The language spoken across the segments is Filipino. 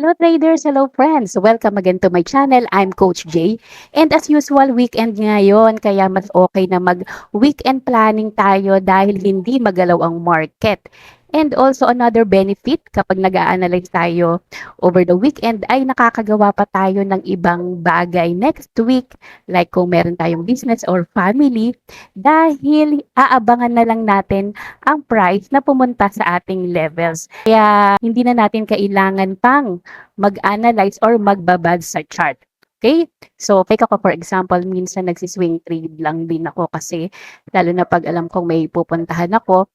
Hello traders, hello friends. Welcome again to my channel. I'm Coach Jay. And as usual, weekend ngayon, kaya mas okay na mag-weekend planning tayo dahil hindi magalaw ang market. And also another benefit kapag nag-a-analyze tayo over the weekend ay nakakagawa pa tayo ng ibang bagay next week like kung meron tayong business or family dahil aabangan na lang natin ang price na pumunta sa ating levels. Kaya hindi na natin kailangan pang mag-analyze or magbabad sa chart. Okay? So, fake ako for example, minsan nagsiswing trade lang din ako kasi lalo na pag alam kong may pupuntahan ako.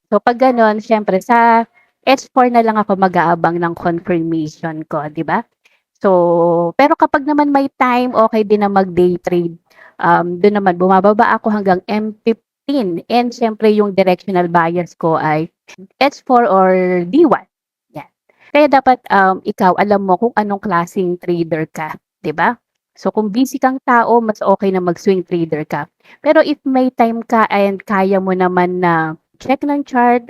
So, pag ganon, syempre sa S4 na lang ako mag-aabang ng confirmation ko, di ba? So, pero kapag naman may time, okay din na mag-day trade. Doon naman, bumababa ako hanggang M15. And syempre, yung directional bias ko ay S4 or D1. Yan. Kaya dapat ikaw, alam mo kung anong klaseng trader ka. 'Di ba? So, kung busy kang tao, mas okay na mag-swing trader ka. Pero if may time ka and kaya mo naman na check ng chart,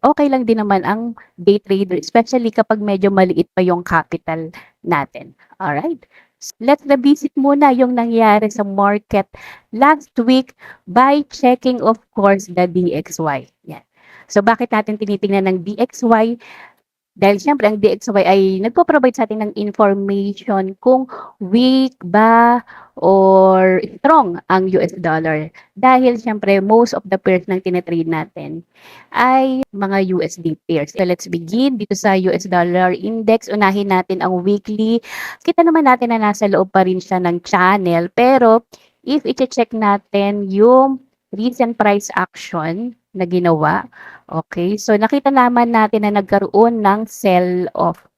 okay lang din naman ang day trader, especially kapag medyo maliit pa yung capital natin. Alright? Let's revisit muna yung nangyari sa market last week by checking, of course, the DXY. Yan. So, bakit natin tinitingnan ng DXY? Dahil siyempre ang DXY ay nagpo-provide sa atin ng information kung weak ba or strong ang US dollar. Dahil siyempre most of the pairs ng tine-trade natin ay mga USD pairs. So let's begin dito sa US dollar index. Unahin natin ang weekly. Kita naman natin na nasa loob pa rin siya ng channel. Pero if i-check natin yung recent price action na ginawa, okay, so nakita naman natin na nagkaroon ng sell-off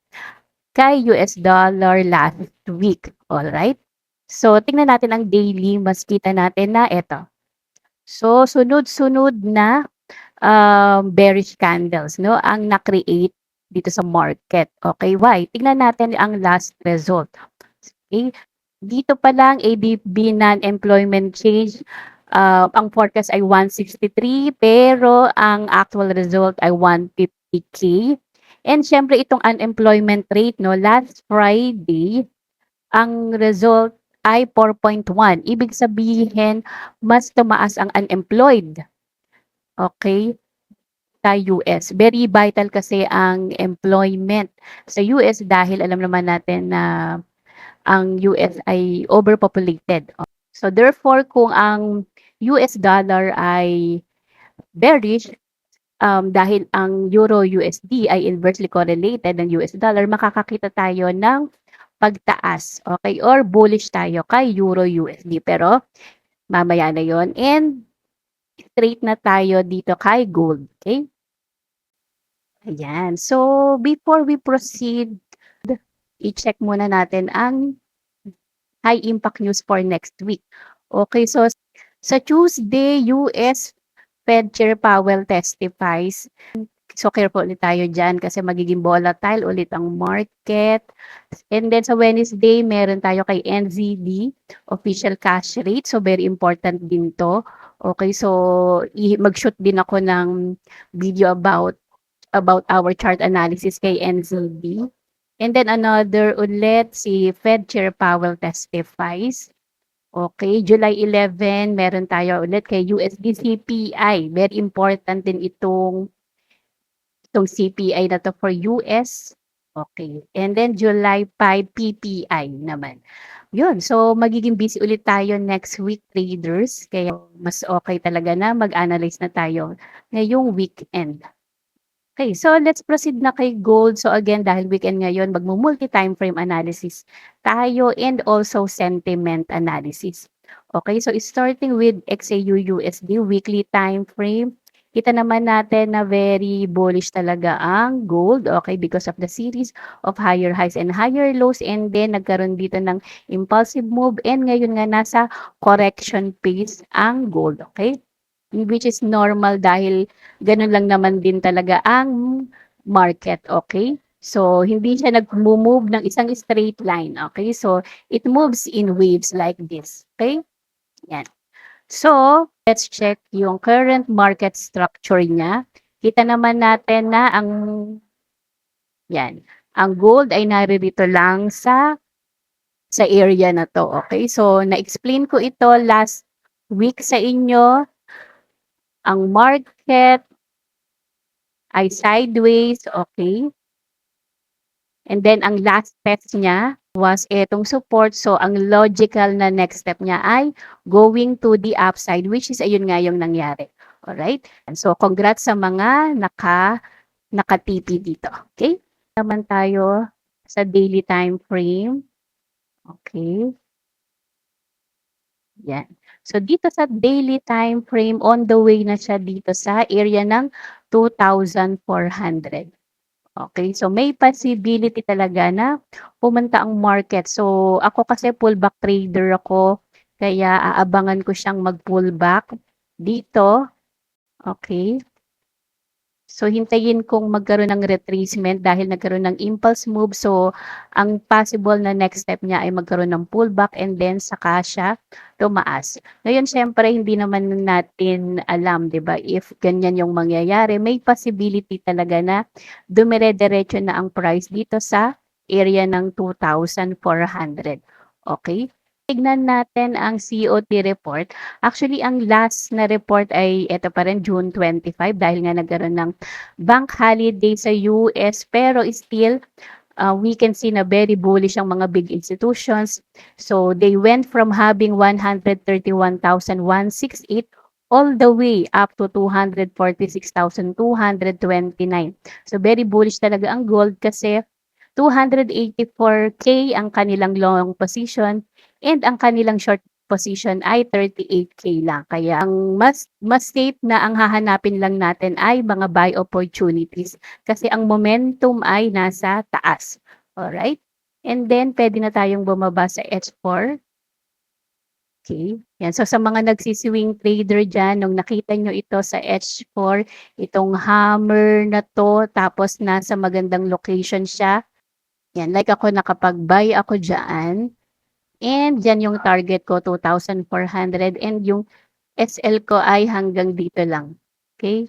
kay US dollar last week. Alright? So, tingnan natin ang daily. Mas kita natin na eto. So, sunod-sunod na bearish candles, no, ang na-create dito sa market. Okay, why? Tingnan natin ang last result. Okay, dito pa lang ADP non-employment change, ang forecast ay 163 pero ang actual result ay 150K. And syempre itong unemployment rate, no, last Friday ang result ay 4.1. Ibig sabihin mas tumaas ang unemployed. Okay, sa US. Very vital kasi ang employment sa US dahil alam naman natin na ang US ay overpopulated. So therefore, kung ang US dollar ay bearish, dahil ang Euro USD ay inversely correlated ng US dollar, makakakita tayo ng pagtaas, okay? Or bullish tayo kay Euro USD. Pero mamaya na yon. And straight na tayo dito kay gold, okay? Ayan. So, before we proceed, i-check muna natin ang high impact news for next week. Okay, so sa Tuesday, US Fed Chair Powell testifies. So careful ulit tayo dyan kasi magiging volatile ulit ang market. And then sa Wednesday, meron tayo kay NZD, official cash rate. So very important din to. Okay, so mag-shoot din ako ng video about our chart analysis kay NZD. And then another ulit, si Fed Chair Powell testifies. Okay, July 11, meron tayo ulit kay USD CPI. Very important din itong CPI na to for US. Okay. And then July 5, PPI naman. Yun. So, magiging busy ulit tayo next week, traders. Kaya mas okay talaga na mag-analyze na tayo ngayong weekend. Okay, so let's proceed na kay gold. So again, dahil weekend ngayon, magmo-multi-time frame analysis tayo and also sentiment analysis. Okay, so starting with XAU USD weekly time frame, kita naman natin na very bullish talaga ang gold, okay, because of the series of higher highs and higher lows, and then nagkaroon dito ng impulsive move, and ngayon nga nasa correction phase ang gold, okay? Which is normal dahil ganun lang naman din talaga ang market, okay? So, hindi siya nag-move ng isang straight line, okay? So, it moves in waves like this, okay? Yan. So, let's check yung current market structure niya. Kita naman natin na ang, yan, Ang gold ay naririto lang sa area na 'to, okay? So, na-explain ko ito last week sa inyo. Ang market ay sideways, okay? And then ang last test niya was etong support. So, ang logical na next step niya ay going to the upside, which is ayun nga yung nangyari. Alright? And so, congrats sa mga naka-TP dito. Okay? Naman tayo sa daily time frame. Okay. Yan. So, dito sa daily time frame, on the way na siya dito sa area ng 2,400. Okay, so may possibility talaga na pumunta ang market. So, ako kasi pullback trader ako, kaya aabangan ko siyang mag-pullback dito. Okay. So, hintayin kong magkaroon ng retracement dahil nagkaroon ng impulse move. So, ang possible na next step niya ay magkaroon ng pullback and then saka siya tumaas. Ngayon, syempre, hindi naman natin alam, di ba, if ganyan yung mangyayari. May possibility talaga na dumire-diretso na ang price dito sa area ng 2,400. Okay? Tignan natin ang COT report. Actually, ang last na report ay ito pa rin, June 25, dahil nga nagkaroon ng bank holiday sa US. Pero still, we can see na very bullish ang mga big institutions. So, they went from having 131,168 all the way up to 246,229. So, very bullish talaga ang gold kasi 284K ang kanilang long position and ang kanilang short position ay 38K lang. Kaya ang mas safe na ang hahanapin lang natin ay mga buy opportunities kasi ang momentum ay nasa taas. Alright? And then, pwede na tayong bumaba sa H4. Okay. Yan. So, sa mga nagsiswing trader dyan, nung nakita nyo ito sa H4, itong hammer na to, tapos nasa magandang location siya, yan, like ako nakapag-buy ako diyan and diyan yung target ko 2,400 and yung SL ko ay hanggang dito lang. Okay?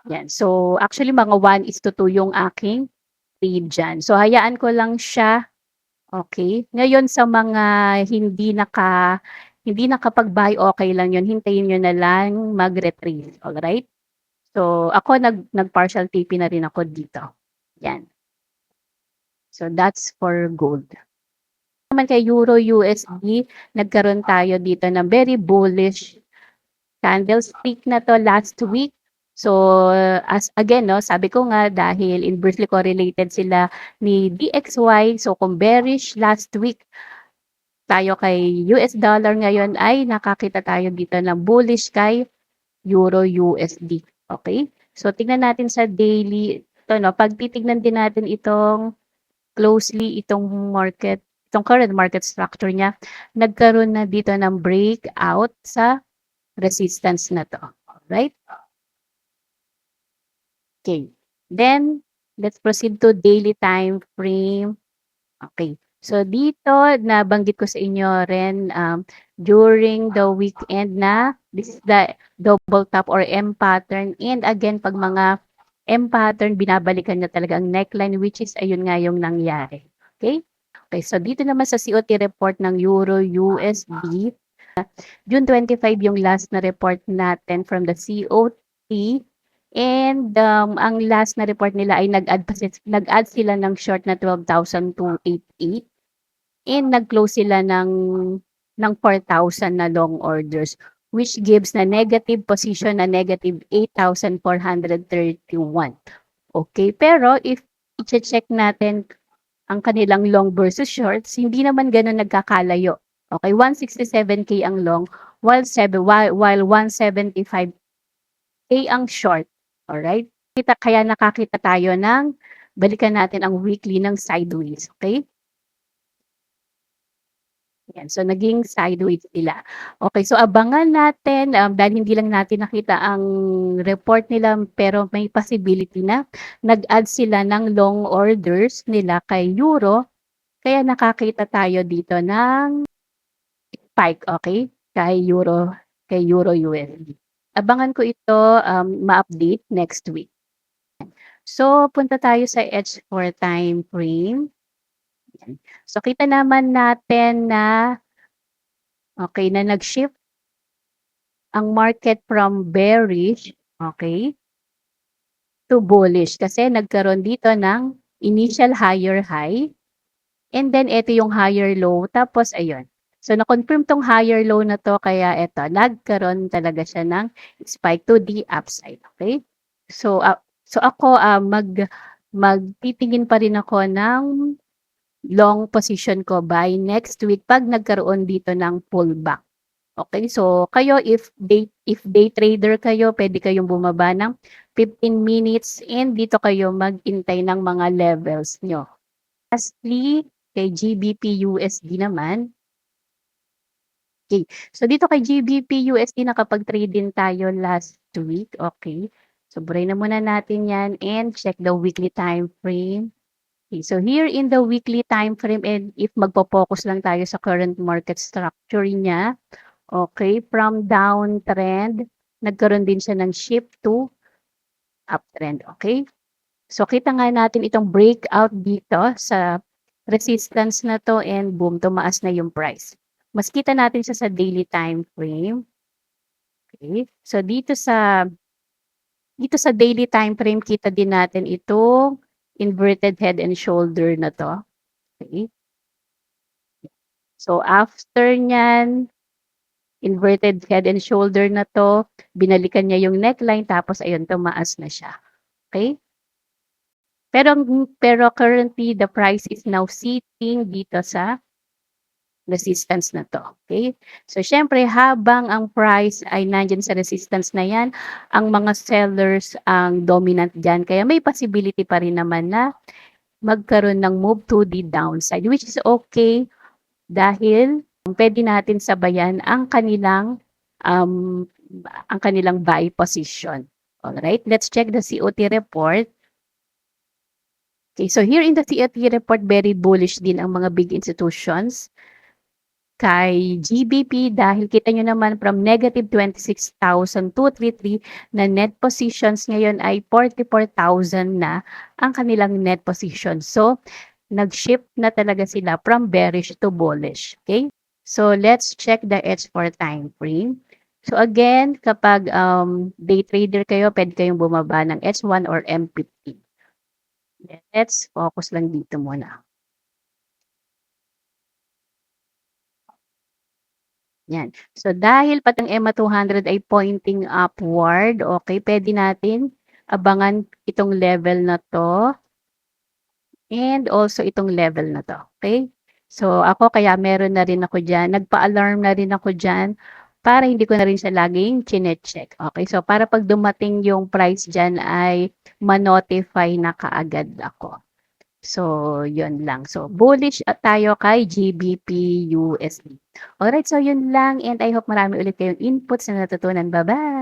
Yan. So, actually mga 1:2 yung aking trade diyan. So, hayaan ko lang siya. Okay? Ngayon sa mga hindi nakapag-buy, okay lang yun. Hintayin niyo na lang mag-retrace. Alright? So, ako nag-partial TP na rin ako dito. Yan. So, that's for gold. Naman kay Euro USD, nagkaroon tayo dito ng very bullish candlestick na to last week. So, as again, no, sabi ko nga dahil inversely correlated sila ni DXY. So, kung bearish last week tayo kay US dollar ngayon ay nakakita tayo dito ng bullish kay Euro USD. Okay? So, tingnan natin sa daily. Ito, no, pag titignan din natin itong closely itong market, itong current market structure niya, nagkaroon na dito ng breakout sa resistance na to. Alright? Okay. Then, let's proceed to daily time frame. Okay. So, dito, nabanggit ko sa inyo rin during the weekend na this is the double top or M pattern. And again, pag mga M pattern, binabalikan niya talaga ang neckline which is ayun nga yung nangyari. Okay? Okay, so dito naman sa COT report ng Euro USD, June 25 yung last na report natin from the COT. And ang last na report nila ay nag-add sila ng short na 12,288 and nag-close sila ng 4,000 na long orders which gives na negative position na negative 8,431. Okay, pero if i-check natin ang kanilang long versus shorts, hindi naman gano'n nagkakalayo. Okay, 167K ang long, while 175K ang short. Alright? Kaya nakakita tayo ng, balikan natin ang weekly ng sideways. Okay? Yan. So, naging sideways sila. Okay, so abangan natin, dahil hindi lang natin nakita ang report nila, pero may possibility na nag-add sila ng long orders nila kay Euro. Kaya nakakita tayo dito ng spike, okay? Kay Euro USD. Abangan ko ito ma-update next week. So, punta tayo sa H4 time frame. Yan. So, kita naman natin na, okay, na nag-shift ang market from bearish, okay, to bullish kasi nagkaroon dito ng initial higher high and then ito yung higher low tapos ayun. So na-confirm tong higher low na to kaya ito nagkaroon talaga siya ng spike to the upside, okay? So so ako magtitingin pa rin ako ng long position ko by next week pag nagkaroon dito ng pullback. Okay, so kayo if day trader kayo, pwede kayong bumaba ng 15 minutes and dito kayo maghintay ng mga levels nyo. Lastly, kay GBP/USD naman. Okay, so dito kay GBP/USD nakapag-trade din tayo last week. Okay, so buray na muna natin yan and check the weekly time frame. Okay, so here in the weekly time frame and if magpo-focus lang tayo sa current market structure niya, okay, from downtrend, nagkaroon din siya ng shift to uptrend, okay? So kita nga natin itong breakout dito sa resistance na to and boom, tumaas na yung price. Mas kita natin siya sa daily time frame. Okay? So dito sa daily time frame kita din natin itong inverted head and shoulder na to. Okay? So after niyan, inverted head and shoulder na to, binalikan niya yung neckline tapos ayun tumaas na siya. Okay? Pero currently the price is now sitting dito sa resistance na to. Okay? So syempre habang ang price ay nandiyan sa resistance na yan, ang mga sellers ang dominant diyan. Kaya may possibility pa rin naman na magkaroon ng move to the downside which is okay dahil pwede natin sabayan um, ang kanilang buy position. Alright, let's check the COT report. Okay, so here in the COT report, very bullish din ang mga big institutions kay GBP dahil kita nyo naman from negative 26,233 na net positions ngayon ay 44,000 na ang kanilang net position. So, nag-shift na talaga sila from bearish to bullish. Okay? So, let's check the H4 time frame. So, again, kapag day trader kayo, pwede kayong bumaba ng H1 or M50. Let's focus lang dito muna. Yan. So, dahil pati ang EMA 200 ay pointing upward, okay, pwede natin abangan itong level na to and also itong level na to. Okay? So, ako kaya meron na rin ako dyan. Nagpa-alarm na rin ako dyan para hindi ko na rin siya laging chinecheck. Okay? So, para pag dumating yung price dyan ay ma-notify na kaagad ako. So, yun lang. So, bullish tayo kay GBP/USD. Alright, so yun lang and I hope marami ulit kayong inputs na natutunan. Bye-bye!